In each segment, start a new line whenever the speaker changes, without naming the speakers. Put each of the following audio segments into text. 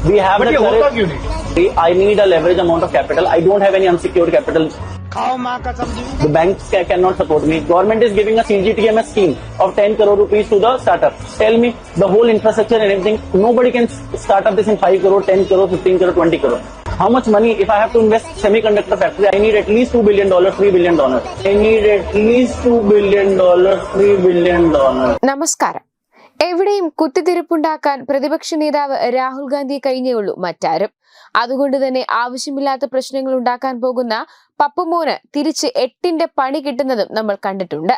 We have the courage. I need a leverage amount of capital. I don't have any unsecured capital. The banks cannot support me. Government is giving a CGTMS scheme of 10 crore rupees to the startup. Tell me, the whole infrastructure and everything, nobody can start up this in 5 crore, 10 crore, 15 crore, 20 crore. How much money, if I have to invest semiconductor factory, I need at least $2 billion, $3 billion. I need at least $2 billion, $3 billion.
നമസ്കാരം. എവിടെയും കുത്തിത്തിരിപ്പുണ്ടാക്കാൻ പ്രതിപക്ഷ നേതാവ് രാഹുൽ ഗാന്ധി കഴിഞ്ഞേയുള്ളൂ മറ്റാരും. അതുകൊണ്ട് തന്നെ ആവശ്യമില്ലാത്ത പ്രശ്നങ്ങൾ ഉണ്ടാക്കാൻ പോകുന്ന പപ്പുമോന് തിരിച്ച് 8ന്റെ പണി കിട്ടുന്നതും നമ്മൾ കണ്ടിട്ടുണ്ട്.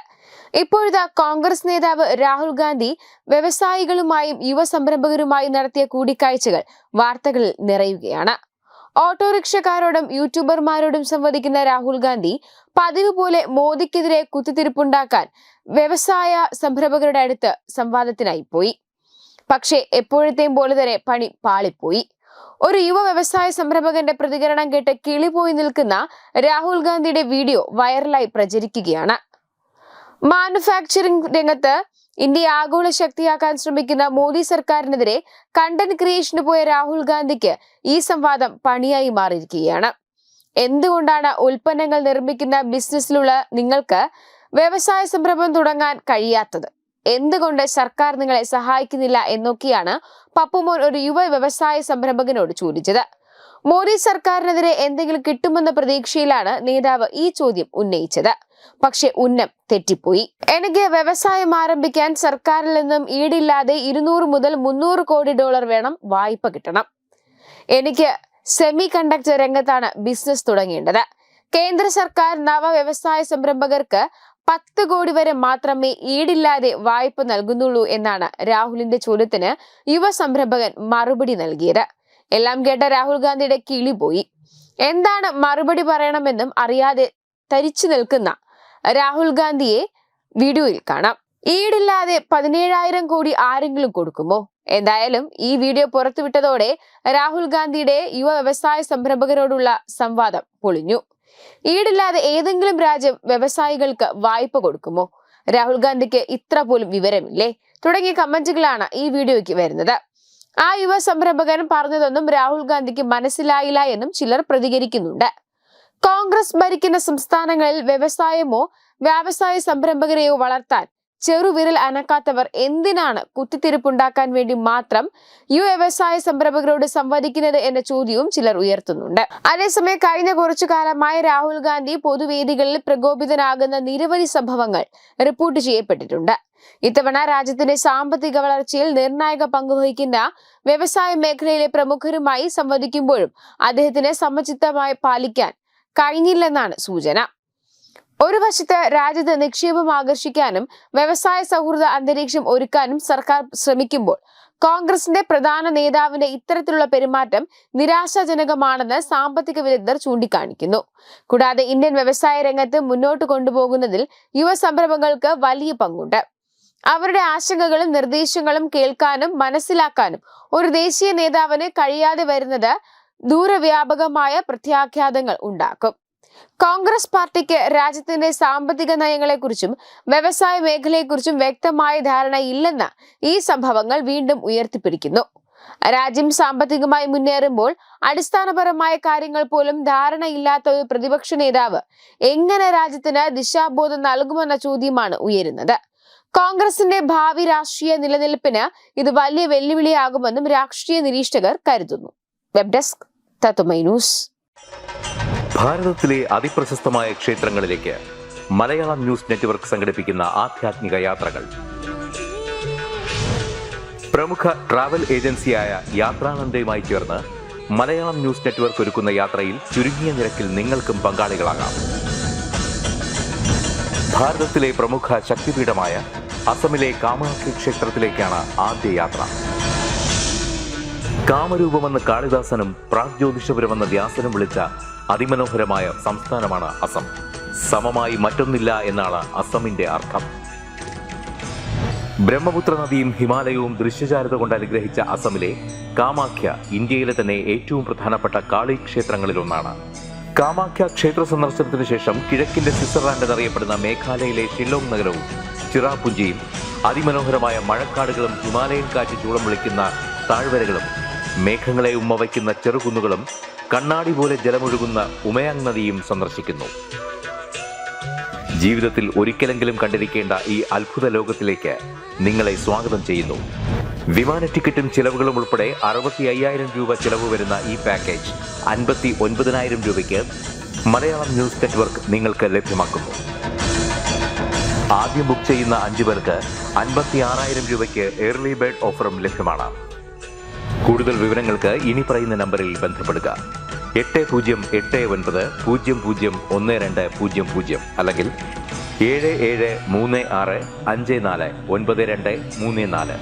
ഇപ്പോഴത്തെ കോൺഗ്രസ് നേതാവ് രാഹുൽ ഗാന്ധി വ്യവസായികളുമായും യുവ സംരംഭകരുമായും നടത്തിയ കൂടിക്കാഴ്ചകൾ വാർത്തകളിൽ നിറയുകയാണ്. ഓട്ടോറിക്ഷക്കാരോടും യൂട്യൂബർമാരോടും സംവദിക്കുന്ന രാഹുൽ ഗാന്ധി പതിവ് പോലെ മോദിക്കെതിരെ കുത്തിത്തിരിപ്പുണ്ടാക്കാൻ വ്യവസായ സംരംഭകരുടെ അടുത്ത് സംവാദത്തിനായി പോയി. പക്ഷേ എപ്പോഴത്തെയും പോലെ തന്നെ പണി പാളിപ്പോയി. ഒരു യുവ വ്യവസായ സംരംഭകന്റെ പ്രതികരണം കേട്ട് കിളിപോയി നിൽക്കുന്ന രാഹുൽ ഗാന്ധിയുടെ വീഡിയോ വൈറലായി പ്രചരിക്കുകയാണ്. മാനുഫാക്ചറിംഗ് രംഗത്ത് ഇന്ത്യയെ ആഗോള ശക്തിയാക്കാൻ ശ്രമിക്കുന്ന മോദി സർക്കാരിനെതിരെ കണ്ടന്റ് ക്രിയേഷന് പോയ രാഹുൽ ഗാന്ധിക്ക് ഈ സംവാദം പണിയായി മാറിയിരിക്കുകയാണ്. എന്തുകൊണ്ടാണ് ഉൽപ്പന്നങ്ങൾ നിർമ്മിക്കുന്ന ബിസിനസ്സിലുള്ള നിങ്ങൾക്ക് വ്യവസായ സംരംഭം തുടങ്ങാൻ കഴിയാത്തത്? എന്തുകൊണ്ട് സർക്കാർ നിങ്ങളെ സഹായിക്കുന്നില്ല എന്നൊക്കെയാണ് പപ്പുമോൻ ഒരു യുവ വ്യവസായ സംരംഭകനോട് ചോദിച്ചത്. മോദി സർക്കാരിനെതിരെ എന്തെങ്കിലും കിട്ടുമെന്ന പ്രതീക്ഷയിലാണ് നേതാവ് ഈ ചോദ്യം ഉന്നയിച്ചത്. പക്ഷെ ഉന്നം തെറ്റിപ്പോയി. എനിക്ക് വ്യവസായം ആരംഭിക്കാൻ സർക്കാരിൽ നിന്നും ഈടില്ലാതെ 200 മുതൽ 300 കോടി ഡോളർ വേണം വായ്പ കിട്ടണം. എനിക്ക് സെമി കണ്ടക്ടർ രംഗത്താണ് ബിസിനസ് തുടങ്ങേണ്ടത്. കേന്ദ്ര സർക്കാർ നവ വ്യവസായ സംരംഭകർക്ക് 10 കോടി വരെ മാത്രമേ ഈടില്ലാതെ വായ്പ നൽകുന്നുള്ളൂ എന്നാണ് രാഹുലിന്റെ ചോദ്യത്തിന് യുവ സംരംഭകൻ മറുപടി നൽകിയത്. എല്ലാം കേട്ട രാഹുൽ ഗാന്ധിയുടെ കിളി പോയി. എന്താണ് മറുപടി പറയണമെന്നും അറിയാതെ തരിച്ചു നിൽക്കുന്ന രാഹുൽ ഗാന്ധിയെ വീഡിയോയിൽ കാണാം. ഈടില്ലാതെ 17,000 കോടി ആരെങ്കിലും കൊടുക്കുമോ? എന്തായാലും ഈ വീഡിയോ പുറത്തുവിട്ടതോടെ രാഹുൽ ഗാന്ധിയുടെ യുവ വ്യവസായ സംരംഭകരോടുള്ള സംവാദം പൊളിഞ്ഞു. ഈടില്ലാതെ ഏതെങ്കിലും രാജ്യം വ്യവസായികൾക്ക് വായ്പ കൊടുക്കുമോ? രാഹുൽ ഗാന്ധിക്ക് ഇത്ര പോലും വിവരമില്ലേ? തുടങ്ങിയ കമന്റുകളാണ് ഈ വീഡിയോയ്ക്ക് വരുന്നത്. ആ യുവ സംരംഭകൻ പറഞ്ഞതൊന്നും രാഹുൽ ഗാന്ധിക്ക് മനസ്സിലായില്ല എന്നും ചിലർ പ്രതികരിക്കുന്നുണ്ട്. കോൺഗ്രസ് ഭരിക്കുന്ന സംസ്ഥാനങ്ങളിൽ വ്യവസായമോ വ്യാവസായ സംരംഭകരെയോ വളർത്താൻ ചെറുവിരൽ അനക്കാത്തവർ എന്തിനാണ് കുത്തിത്തിരിപ്പുണ്ടാക്കാൻ വേണ്ടി മാത്രം യുവ വ്യവസായ സംരംഭകരോട് സംവദിക്കുന്നത് എന്ന ചോദ്യവും ചിലർ ഉയർത്തുന്നുണ്ട്. അതേസമയം കഴിഞ്ഞ കുറച്ചു കാലമായി രാഹുൽ ഗാന്ധി പൊതുവേദികളിൽ പ്രകോപിതനാകുന്ന നിരവധി സംഭവങ്ങൾ റിപ്പോർട്ട് ചെയ്യപ്പെട്ടിട്ടുണ്ട്. ഇത്തവണ രാജ്യത്തിന്റെ സാമ്പത്തിക വളർച്ചയിൽ നിർണായക പങ്കുവഹിക്കുന്ന വ്യവസായ മേഖലയിലെ പ്രമുഖരുമായി സംവദിക്കുമ്പോഴും അദ്ദേഹത്തിന് സമചിത്തമായി പാലിക്കാൻ കഴിഞ്ഞില്ലെന്നാണ് സൂചന. ഒരു വശത്ത് രാജ്യത്ത് നിക്ഷേപം ആകർഷിക്കാനും വ്യവസായ സൗഹൃദ അന്തരീക്ഷം ഒരുക്കാനും സർക്കാർ ശ്രമിക്കുമ്പോൾ കോൺഗ്രസിന്റെ പ്രധാന നേതാവിന്റെ ഇത്തരത്തിലുള്ള പെരുമാറ്റം നിരാശാജനകമാണെന്ന് സാമ്പത്തിക വിദഗ്ധർ ചൂണ്ടിക്കാണിക്കുന്നു. കൂടാതെ ഇന്ത്യൻ വ്യവസായ രംഗത്ത് മുന്നോട്ട് കൊണ്ടുപോകുന്നതിൽ യുവ സംരംഭങ്ങൾക്ക് വലിയ പങ്കുണ്ട്. അവരുടെ ആശങ്കകളും നിർദ്ദേശങ്ങളും കേൾക്കാനും മനസ്സിലാക്കാനും ഒരു ദേശീയ നേതാവിന് കഴിയാതെ വരുന്നത് ദൂരവ്യാപകമായ പ്രത്യാഘാതങ്ങൾ ഉണ്ടാക്കും. കോൺഗ്രസ് പാർട്ടിക്ക് രാജ്യത്തിന്റെ സാമ്പത്തിക നയങ്ങളെക്കുറിച്ചും വ്യവസായ മേഖലയെക്കുറിച്ചും വ്യക്തമായ ധാരണയില്ലെന്ന ഈ സംഭവങ്ങൾ വീണ്ടും ഉയർത്തിപ്പിടിക്കുന്നു. രാജ്യം സാമ്പത്തികമായി മുന്നേറുമ്പോൾ അടിസ്ഥാനപരമായ കാര്യങ്ങൾ പോലും ധാരണയില്ലാത്ത ഒരു പ്രതിപക്ഷ നേതാവ് എങ്ങനെ രാജ്യത്തിന് ദിശാബോധം നൽകുമെന്ന ചോദ്യമാണ് ഉയരുന്നത്. കോൺഗ്രസിന്റെ ഭാവി രാഷ്ട്രീയ നിലനിൽപ്പിന് ഇത് വലിയ വെല്ലുവിളിയാകുമെന്നും രാഷ്ട്രീയ നിരീക്ഷകർ കരുതുന്നു. വെബ് ഡെസ്ക് തത്വമൈ ന്യൂസ്.
ഭാരതത്തിലെ അതിപ്രശസ്തമായ ക്ഷേത്രങ്ങളിലേക്ക് മലയാളം ന്യൂസ് നെറ്റ്വർക്ക് സംഘടിപ്പിക്കുന്ന ആധ്യാത്മിക യാത്രകൾ. പ്രമുഖ ട്രാവൽ ഏജൻസിയായ യാത്രാനന്ദയുമായി ചേർന്ന് മലയാളം ന്യൂസ് നെറ്റ്വർക്ക് ഒരുക്കുന്ന യാത്രയിൽ ചുരുങ്ങിയ നിരക്കിൽ നിങ്ങൾക്കും പങ്കാളികളാകാം. ഭാരതത്തിലെ പ്രമുഖ ശക്തിപീഠമായ അസമിലെ കാമാഖ്യ ക്ഷേത്രത്തിലേക്കാണ് ആദ്യ യാത്ര. കാമരൂപമെന്ന് കാളിദാസനും പ്രാഗ്ജ്യോതിഷപുരമെന്ന് വ്യാസനും വിളിച്ച അതിമനോഹരമായ സംസ്ഥാനമാണ് അസം. സമമായി മറ്റൊന്നില്ല എന്നാണ് അസമിന്റെ അർത്ഥം. ബ്രഹ്മപുത്ര നദിയും ഹിമാലയവും ദൃശ്യചാരുത കൊണ്ട് അനുഗ്രഹിച്ച അസമിലെ കാമാഖ്യ ഇന്ത്യയിലെ തന്നെ ഏറ്റവും പ്രധാനപ്പെട്ട കാളി ക്ഷേത്രങ്ങളിലൊന്നാണ്. കാമാഖ്യ ക്ഷേത്ര സന്ദർശനത്തിന് ശേഷം കിഴക്കിന്റെ സ്വിറ്റ്സർലാൻഡ് എന്നറിയപ്പെടുന്ന മേഘാലയയിലെ ഷില്ലോങ് നഗരവും ചിറാപുഞ്ചിയും അതിമനോഹരമായ മഴക്കാടുകളും ഹിമാലയൻ കാറ്റ് ചൂളം വിളിക്കുന്ന താഴ്വരകളും മേഘങ്ങളെ ഉമ്മവയ്ക്കുന്ന ചെറുകുന്നുകളും കണ്ണാടി പോലെ ജലമൊഴുകുന്ന ഉമയാങ് നദിയും സന്ദർശിക്കുന്നു. ജീവിതത്തിൽ ഒരിക്കലെങ്കിലും കണ്ടിരിക്കേണ്ട ഈ അത്ഭുത ലോകത്തിലേക്ക് നിങ്ങളെ സ്വാഗതം ചെയ്യുന്നു. വിമാന ടിക്കറ്റും ചിലവുകളും ഉൾപ്പെടെ 65,000 രൂപ ചിലവ് വരുന്ന ഈ പാക്കേജ് 59,000 രൂപയ്ക്ക് മലയാളം ന്യൂസ് നെറ്റ്വർക്ക് നിങ്ങൾക്ക് ലഭ്യമാക്കുന്നു. ആദ്യം ബുക്ക് ചെയ്യുന്ന 5 പേർക്ക് 56,000 രൂപയ്ക്ക് ഏർലി ബേർഡ് ഓഫറും ലഭ്യമാണ്. കൂടുതൽ വിവരങ്ങൾക്ക് ഇനി പറയുന്ന നമ്പറിൽ ബന്ധപ്പെടുക. 8089001200 അല്ലെങ്കിൽ 7736549234.